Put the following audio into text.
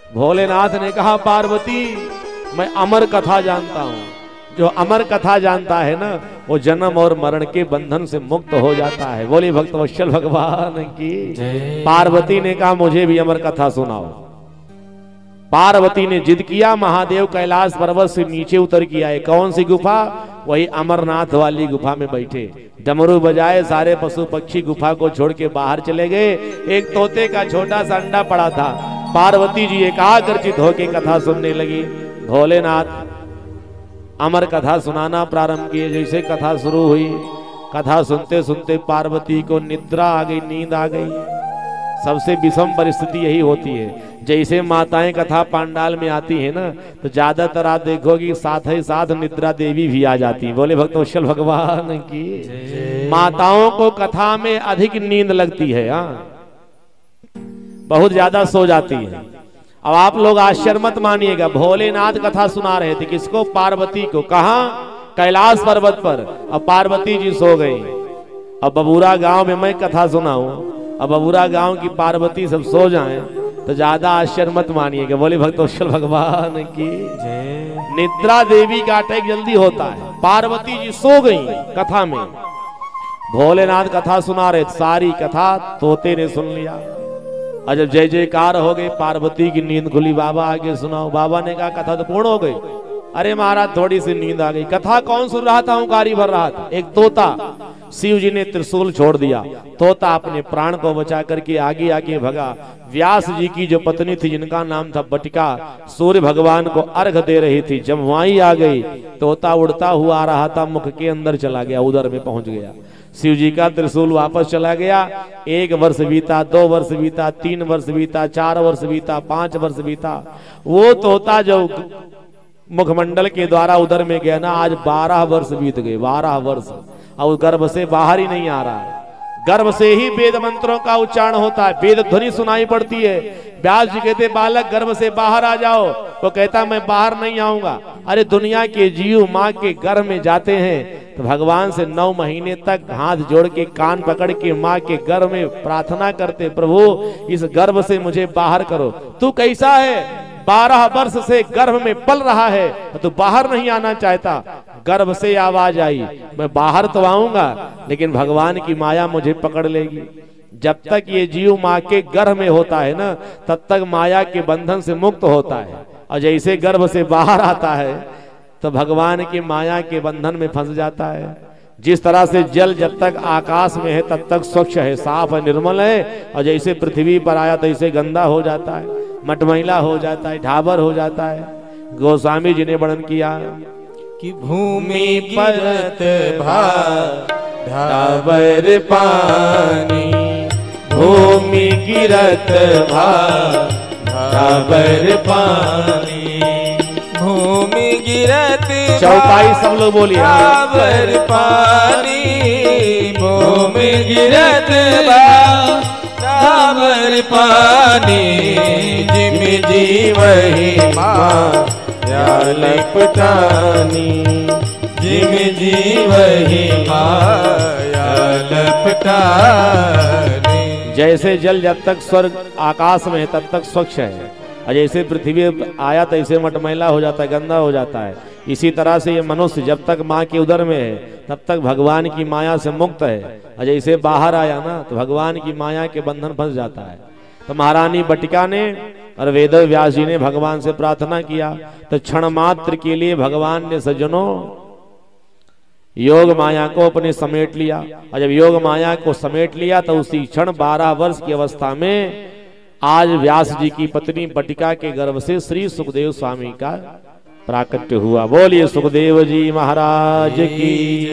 भोलेनाथ ने कहा पार्वती मैं अमर कथा जानता हूं, जो अमर कथा जानता है ना वो जन्म और मरण के बंधन से मुक्त हो जाता है। बोली भक्तवत्सल भगवान की। पार्वती ने कहा मुझे भी अमर कथा सुनाओ। पार्वती ने जिद किया, महादेव कैलाश पर्वत से नीचे उतर के आए। कौन सी गुफा? वही अमरनाथ वाली गुफा में बैठे, डमरू बजाए, सारे पशु पक्षी गुफा को छोड़ के बाहर चले गए। एक तोते का छोटा सा अंडा पड़ा था। पार्वती जी एकाग्रचित होकर कथा सुनने लगी। भोलेनाथ अमर कथा सुनाना प्रारंभ किए। जैसे कथा शुरू हुई, कथा सुनते सुनते पार्वती को निद्रा आ गई, नींद आ गई। सबसे विषम परिस्थिति यही होती है। जैसे माताएं कथा पांडाल में आती है ना, तो ज्यादातर आप देखोगे साथ ही साथ निद्रा देवी भी आ जाती है। बोले भक्तवत्सल भगवान की। माताओं को कथा में अधिक नींद लगती है, बहुत ज्यादा सो जाती है। अब आप लोग आश्चर्य मत मानिएगा, भोलेनाथ कथा सुना रहे थे। किसको? पार्वती को। कहा? कैलाश पर्वत पर। अब पार्वती जी सो गई। अब बबूरा गांव में मैं कथा सुनाऊं, अब बबूरा गांव की पार्वती सब सो जाएं, तो ज्यादा आश्चर्य मत मानिएगा। बोले भक्तवत्सल भगवान की। निद्रा देवी का अटैक जल्दी होता है। पार्वती जी सो गई कथा में, भोलेनाथ कथा सुना रहे। सारी कथा तोते ने सुन लिया। और जब जय जयकार हो गई, पार्वती की नींद खुली। बाबा आगे सुनाओ। बाबा ने कहा कथा तो पूर्ण हो गई। अरे महाराज थोड़ी सी नींद आ गई। कथा कौन सुन रहा था? हुंकारी भर रहा था। एक तोता। शिव जी ने त्रिशूल छोड़ दिया, तोता अपने प्राण को बचा करके आगे आगे भगा। व्यास जी की जो पत्नी थी, जिनका नाम था बटिका, सूर्य भगवान को अर्घ दे रही थी। जमवाई आ गई, तोता उड़ता हुआ आ रहा था, मुख के अंदर चला गया, उदर में पहुंच गया। शिव जी का त्रिशूल वापस चला गया। 1 वर्ष बीता, 2 वर्ष बीता, 3 वर्ष बीता, 4 वर्ष बीता, 5 वर्ष बीता। वो तोता जो मुखमंडल के द्वारा उदर में गया ना, आज 12 वर्ष बीत गए। 12 वर्ष और गर्भ से बाहर ही नहीं आ रहा है। गर्भ से ही वेद मंत्रों का उच्चारण होता है, वेद ध्वनि सुनाई पड़ती है। व्यास जी कहते बालक गर्भ से बाहर आ जाओ, तो कहता मैं बाहर नहीं आऊंगा। अरे दुनिया के जीव माँ के गर्भ में जाते हैं तो भगवान से 9 महीने तक हाथ जोड़ के कान पकड़ के माँ के गर्भ में प्रार्थना करते, प्रभु इस गर्भ से मुझे बाहर करो। तू कैसा है? 12 वर्ष से गर्भ में पल रहा है तो बाहर नहीं आना चाहता। गर्भ से आवाज आई, मैं बाहर तो आऊंगा लेकिन भगवान की माया मुझे पकड़ लेगी। जब तक ये जीव माँ के गर्भ में होता है ना, तब तक माया के बंधन से मुक्त होता है। और जैसे गर्भ से बाहर आता है तो भगवान की माया के बंधन में फंस जाता है। जिस तरह से जल जब तक आकाश में है तब तक स्वच्छ है, साफ है, निर्मल है, और जैसे पृथ्वी पर आया तो इसे गंदा हो जाता है, मटमैला हो जाता है, ढाबर हो जाता है। गोस्वामी जी ने वर्णन किया कि भूमि परत ढाबर पानी, भूमि गिरत ढाबर पानी, भूमि गिरत चौपाई सब लोग बोलिए ढाबर पानी, भूमि गिरत ढाबर पानी, जिम जीवहि माया लपटानी, जिम जीवहि माया लपटानी। जैसे जल जब तक स्वर्ग आकाश में है तब तक स्वच्छ है, और जैसे पृथ्वी आया तो ऐसे मटमैला हो जाता है, गंदा हो जाता है। इसी तरह से ये मनुष्य जब तक माँ के उदर में है तब तक भगवान की माया से मुक्त है, और जैसे बाहर आया ना तो भगवान की माया के बंधन फंस जाता है। तो महारानी बटिका ने और वेद व्यास जी ने भगवान से प्रार्थना किया, तो क्षण मात्र के लिए भगवान ने सज्जनों योग माया को अपने समेट लिया। और जब योग माया को समेट लिया तो उसी क्षण 12 वर्ष की अवस्था में आज व्यास जी की पत्नी बटिका के गर्भ से श्री सुखदेव स्वामी का प्राकट्य हुआ। बोलिए सुखदेव जी महाराज की।